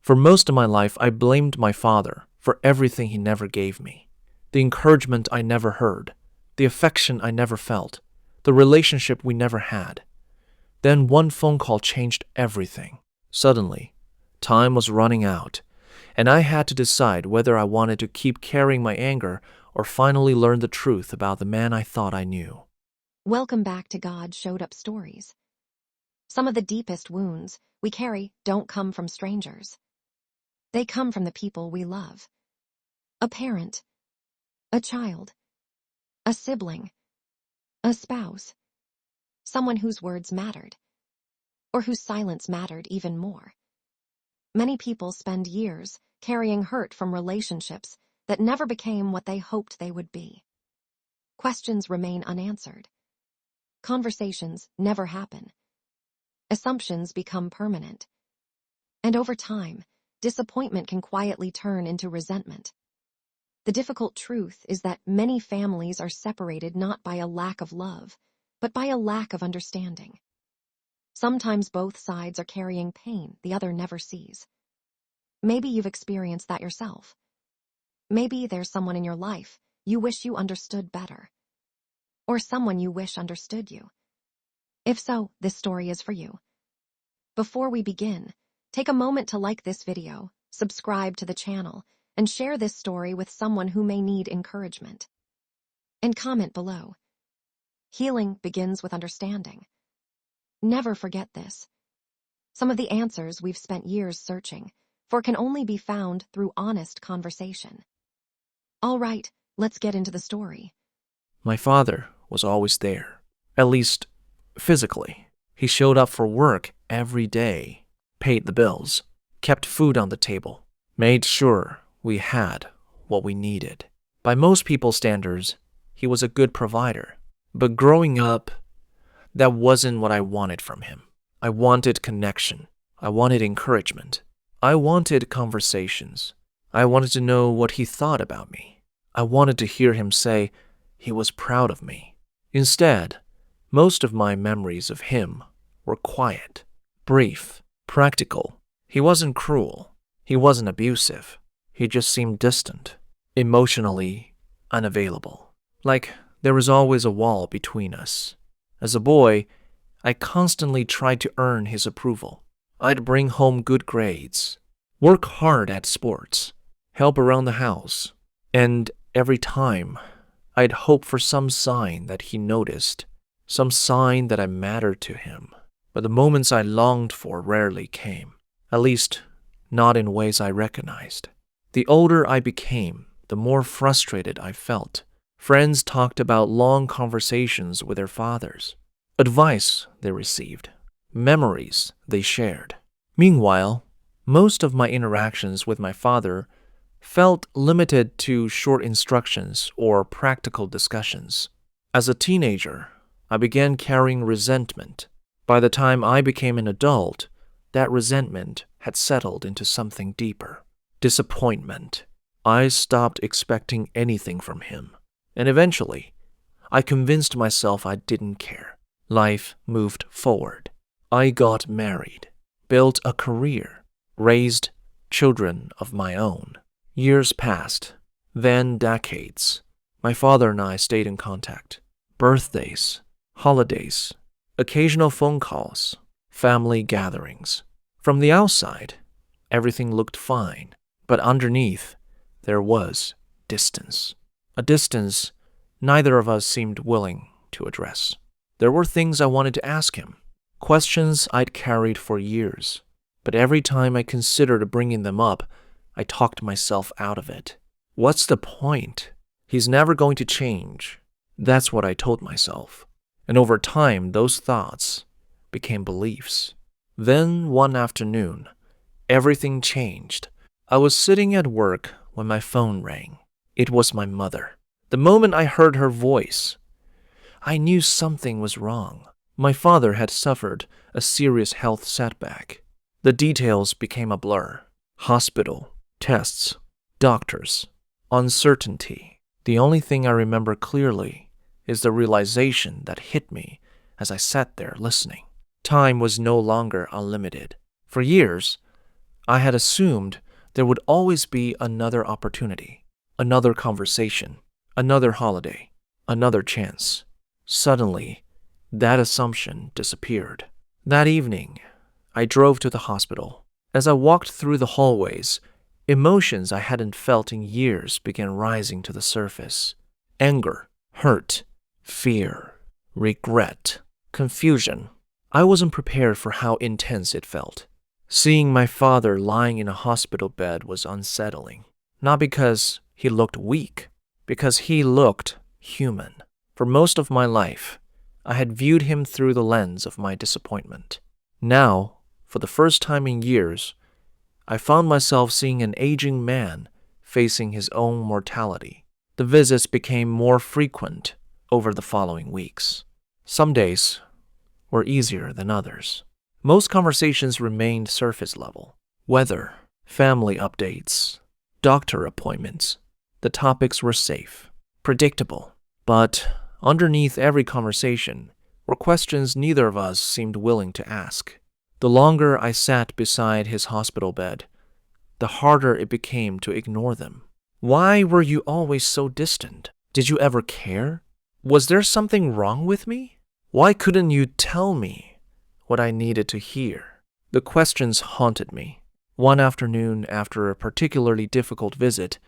For most of my life, I blamed my father for everything he never gave me. The encouragement I never heard, the affection I never felt, the relationship we never had. Then one phone call changed everything. Suddenly, time was running out, and I had to decide whether I wanted to keep carrying my anger or finally learn the truth about the man I thought I knew. Welcome back to God Showed Up Stories. Some of the deepest wounds we carry don't come from strangers. They come from the people we love. A parent, a child, a sibling, a spouse, someone whose words mattered, or whose silence mattered even more. Many people spend years carrying hurt from relationships that never became what they hoped they would be. Questions remain unanswered. Conversations never happen. Assumptions become permanent. And over time, disappointment can quietly turn into resentment. The difficult truth is that many families are separated not by a lack of love, but by a lack of understanding. Sometimes both sides are carrying pain the other never sees. Maybe you've experienced that yourself. Maybe there's someone in your life you wish you understood better, or someone you wish understood you. If so, this story is for you. Before we begin, take a moment to like this video, subscribe to the channel, and share this story with someone who may need encouragement. And comment below. Healing begins with understanding. Never forget this. Some of the answers we've spent years searching for can only be found through honest conversation. All right, let's get into the story. My father was always there, at least physically. He showed up for work every day, paid the bills, kept food on the table, made sure we had what we needed. By most people's standards, he was a good provider. But growing up, that wasn't what I wanted from him. I wanted connection. I wanted encouragement. I wanted conversations. I wanted to know what he thought about me. I wanted to hear him say he was proud of me. Instead, most of my memories of him were quiet, brief, practical. He wasn't cruel. He wasn't abusive. He just seemed distant, emotionally unavailable. Like there was always a wall between us. As a boy, I constantly tried to earn his approval. I'd bring home good grades, work hard at sports, help around the house, and every time I'd hope for some sign that he noticed, some sign that I mattered to him. But the moments I longed for rarely came, at least not in ways I recognized. The older I became, the more frustrated I felt. Friends talked about long conversations with their fathers, advice they received, memories they shared. Meanwhile, most of my interactions with my father felt limited to short instructions or practical discussions. As a teenager, I began carrying resentment. By the time I became an adult, that resentment had settled into something deeper. Disappointment. I stopped expecting anything from him. And eventually, I convinced myself I didn't care. Life moved forward. I got married, built a career, raised children of my own. Years passed, then decades. My father and I stayed in contact. Birthdays, holidays, occasional phone calls, family gatherings. From the outside, everything looked fine, but underneath, there was distance. A distance neither of us seemed willing to address. There were things I wanted to ask him, questions I'd carried for years, but every time I considered bringing them up, I talked myself out of it. What's the point? He's never going to change. That's what I told myself. And over time, those thoughts became beliefs. Then one afternoon, everything changed. I was sitting at work when my phone rang. It was my mother. The moment I heard her voice, I knew something was wrong. My father had suffered a serious health setback. The details became a blur. Hospital, tests, doctors, uncertainty. The only thing I remember clearly is the realization that hit me as I sat there listening. Time was no longer unlimited. For years, I had assumed there would always be another opportunity, another conversation, another holiday, another chance. Suddenly, that assumption disappeared. That evening, I drove to the hospital. As I walked through the hallways, emotions I hadn't felt in years began rising to the surface. Anger, hurt, fear, regret, confusion. I wasn't prepared for how intense it felt. Seeing my father lying in a hospital bed was unsettling. Not because he looked weak, because he looked human. For most of my life, I had viewed him through the lens of my disappointment. Now, for the first time in years, I found myself seeing an aging man facing his own mortality. The visits became more frequent over the following weeks. Some days were easier than others. Most conversations remained surface level. Weather, family updates, doctor appointments. The topics were safe, predictable. But underneath every conversation were questions neither of us seemed willing to ask. The longer I sat beside his hospital bed, the harder it became to ignore them. Why were you always so distant? Did you ever care? Was there something wrong with me? Why couldn't you tell me what I needed to hear? The questions haunted me. One afternoon, after a particularly difficult visit,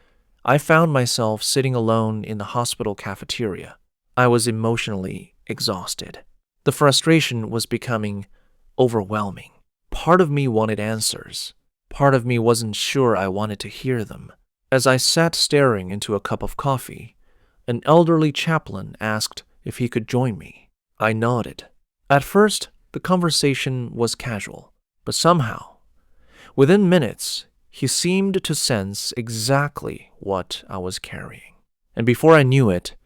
I found myself sitting alone in the hospital cafeteria. I was emotionally exhausted. The frustration was becoming overwhelming. Part of me wanted answers. Part of me wasn't sure I wanted to hear them. As I sat staring into a cup of coffee, an elderly chaplain asked if he could join me. I nodded. At first, the conversation was casual, but somehow, within minutes, he seemed to sense exactly what I was carrying. And before I knew it,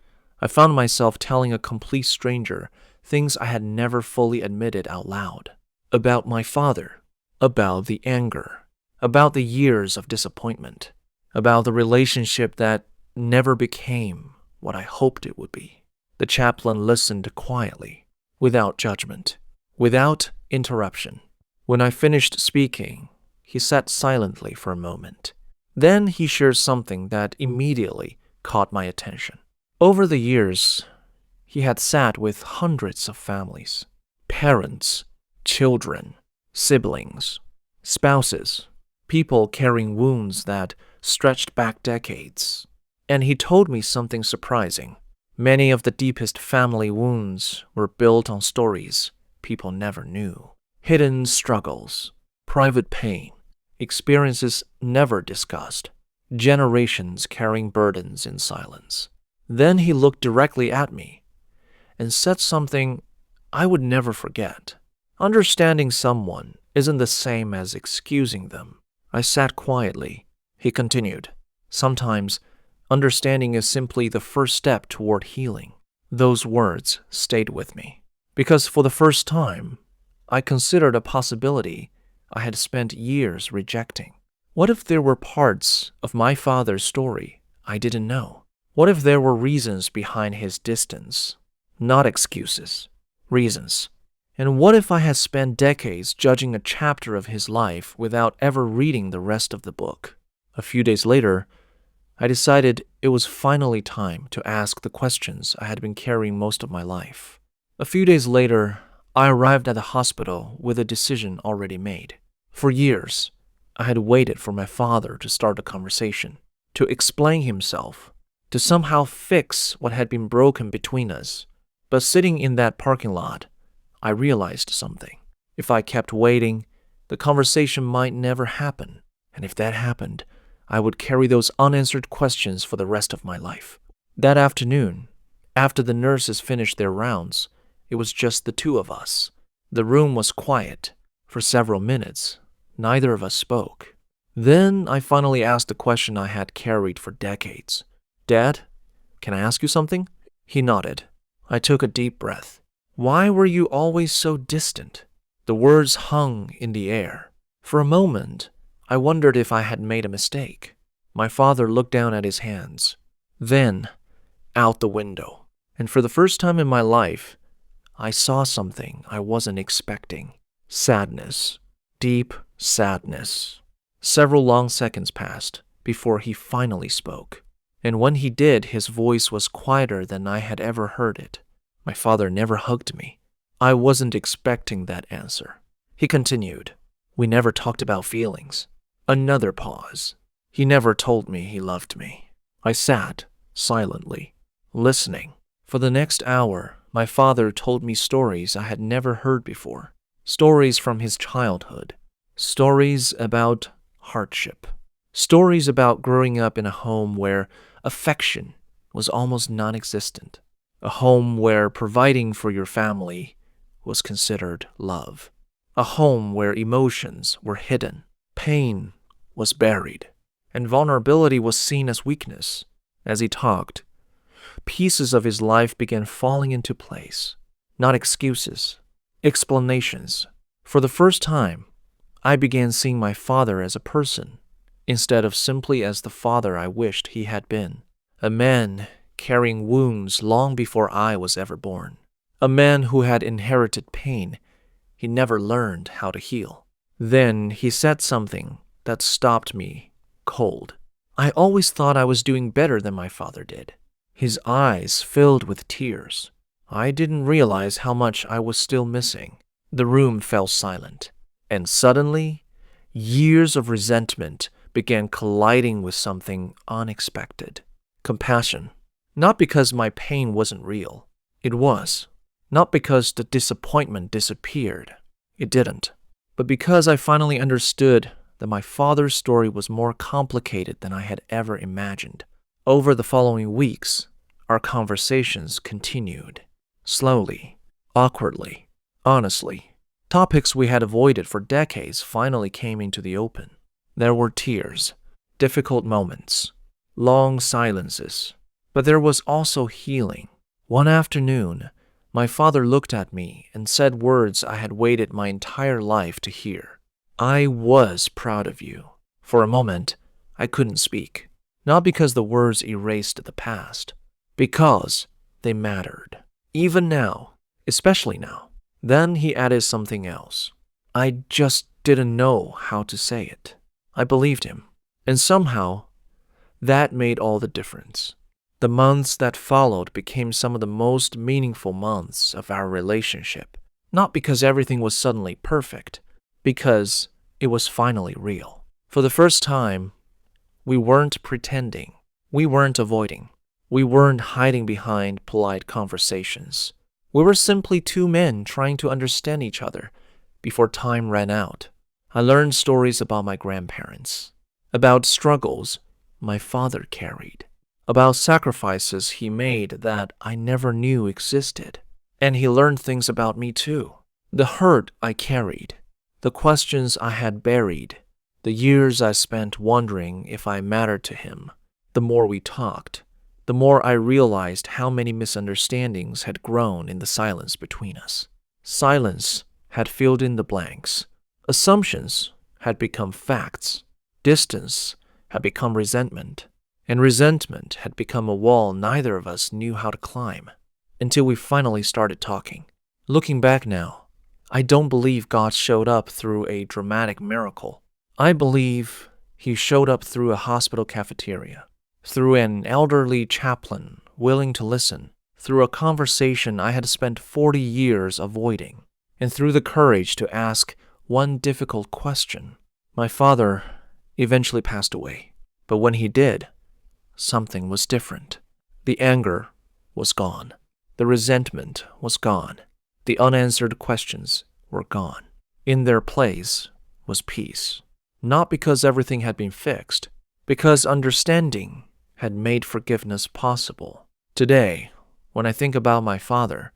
I found myself telling a complete stranger things I had never fully admitted out loud. About my father, about the anger, about the years of disappointment, about the relationship that never became what I hoped it would be. The chaplain listened quietly, without judgment, without interruption. When I finished speaking, he sat silently for a moment. Then he shared something that immediately caught my attention. Over the years, he had sat with hundreds of families, parents, children, siblings, spouses, people carrying wounds that stretched back decades. And he told me something surprising. Many of the deepest family wounds were built on stories people never knew. Hidden struggles, private pain, experiences never discussed, generations carrying burdens in silence. Then he looked directly at me and said something I would never forget. Understanding someone isn't the same as excusing them. I sat quietly. He continued, sometimes understanding is simply the first step toward healing. Those words stayed with me because for the first time, I considered a possibility I had spent years rejecting. What if there were parts of my father's story I didn't know? What if there were reasons behind his distance? Not excuses, reasons. And what if I had spent decades judging a chapter of his life without ever reading the rest of the book? A few days later, I decided it was finally time to ask the questions I had been carrying most of my life. A few days later, I arrived at the hospital with a decision already made. For years, I had waited for my father to start a conversation, to explain himself, to somehow fix what had been broken between us. But sitting in that parking lot, I realized something. If I kept waiting, the conversation might never happen. And if that happened, I would carry those unanswered questions for the rest of my life. That afternoon, after the nurses finished their rounds, it was just the two of us. The room was quiet. For several minutes, neither of us spoke. Then I finally asked the question I had carried for decades. Dad, can I ask you something? He nodded. I took a deep breath. Why were you always so distant? The words hung in the air. For a moment, I wondered if I had made a mistake. My father looked down at his hands, then out the window. And for the first time in my life, I saw something I wasn't expecting. Sadness. Deep sadness. Several long seconds passed before he finally spoke, and when he did, his voice was quieter than I had ever heard it. My father never hugged me. I wasn't expecting that answer. He continued, "We never talked about feelings." Another pause. He never told me he loved me. I sat silently, listening. For the next hour, my father told me stories I had never heard before. Stories from his childhood. Stories about hardship. Stories about growing up in a home where affection was almost non-existent. A home where providing for your family was considered love. A home where emotions were hidden. Pain was buried. And vulnerability was seen as weakness. As he talked, pieces of his life began falling into place. Not excuses, explanations. For the first time, I began seeing my father as a person, instead of simply as the father I wished he had been. A man carrying wounds long before I was ever born. A man who had inherited pain he never learned how to heal. Then he said something that stopped me cold. I always thought I was doing better than my father did. His eyes filled with tears. I didn't realize how much I was still missing. The room fell silent. And suddenly, years of resentment began colliding with something unexpected. Compassion. Not because my pain wasn't real. It was. Not because the disappointment disappeared. It didn't. But because I finally understood that my father's story was more complicated than I had ever imagined. Over the following weeks, our conversations continued. Slowly, awkwardly, honestly. Topics we had avoided for decades finally came into the open. There were tears, difficult moments, long silences. But there was also healing. One afternoon, my father looked at me and said words I had waited my entire life to hear. "I was proud of you." For a moment, I couldn't speak. Not because the words erased the past, because they mattered. Even now, especially now. Then he added something else. I just didn't know how to say it. I believed him. And somehow, that made all the difference. The months that followed became some of the most meaningful months of our relationship. Not because everything was suddenly perfect, because it was finally real. For the first time, we weren't pretending. We weren't avoiding. We weren't hiding behind polite conversations. We were simply two men trying to understand each other before time ran out. I learned stories about my grandparents, about struggles my father carried, about sacrifices he made that I never knew existed. And he learned things about me too. The hurt I carried, the questions I had buried, the years I spent wondering if I mattered to him. The more we talked, the more I realized how many misunderstandings had grown in the silence between us. Silence had filled in the blanks. Assumptions had become facts. Distance had become resentment. And resentment had become a wall neither of us knew how to climb. Until we finally started talking. Looking back now, I don't believe God showed up through a dramatic miracle. I believe he showed up through a hospital cafeteria, through an elderly chaplain willing to listen, through a conversation I had spent 40 years avoiding, and through the courage to ask one difficult question. My father eventually passed away, but when he did, something was different. The anger was gone. The resentment was gone. The unanswered questions were gone. In their place was peace. Not because everything had been fixed, because understanding had made forgiveness possible. Today, when I think about my father,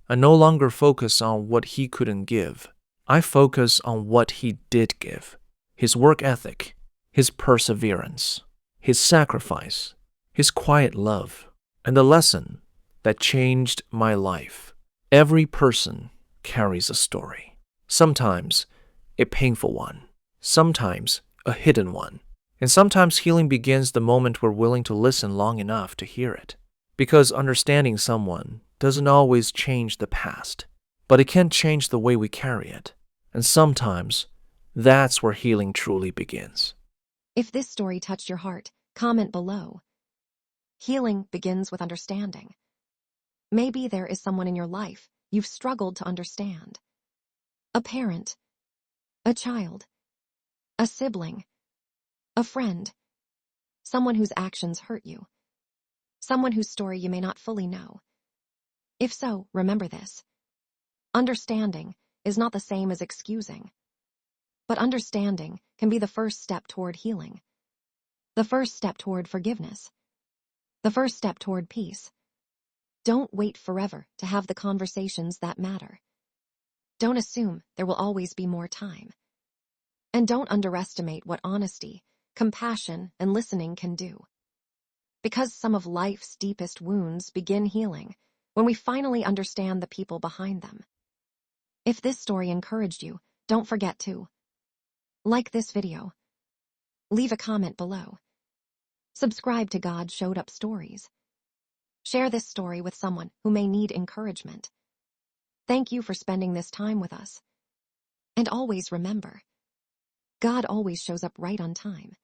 I no longer focus on what he couldn't give. I focus on what he did give. His work ethic, his perseverance, his sacrifice, his quiet love, and the lesson that changed my life. Every person carries a story. Sometimes a painful one, sometimes a hidden one, and sometimes healing begins the moment we're willing to listen long enough to hear it. Because understanding someone doesn't always change the past, but it can change the way we carry it. And sometimes that's where healing truly begins. If this story touched your heart, comment below. Healing begins with understanding. Maybe there is someone in your life you've struggled to understand. A parent, a child, a sibling, a friend, someone whose actions hurt you, someone whose story you may not fully know. If so, remember this. Understanding is not the same as excusing. But understanding can be the first step toward healing, the first step toward forgiveness, the first step toward peace. Don't wait forever to have the conversations that matter. Don't assume there will always be more time. And don't underestimate what honesty, compassion, and listening can do. Because some of life's deepest wounds begin healing when we finally understand the people behind them. If this story encouraged you, don't forget to like this video, leave a comment below, subscribe to God Showed Up Stories, share this story with someone who may need encouragement. Thank you for spending this time with us. And always remember, God always shows up right on time.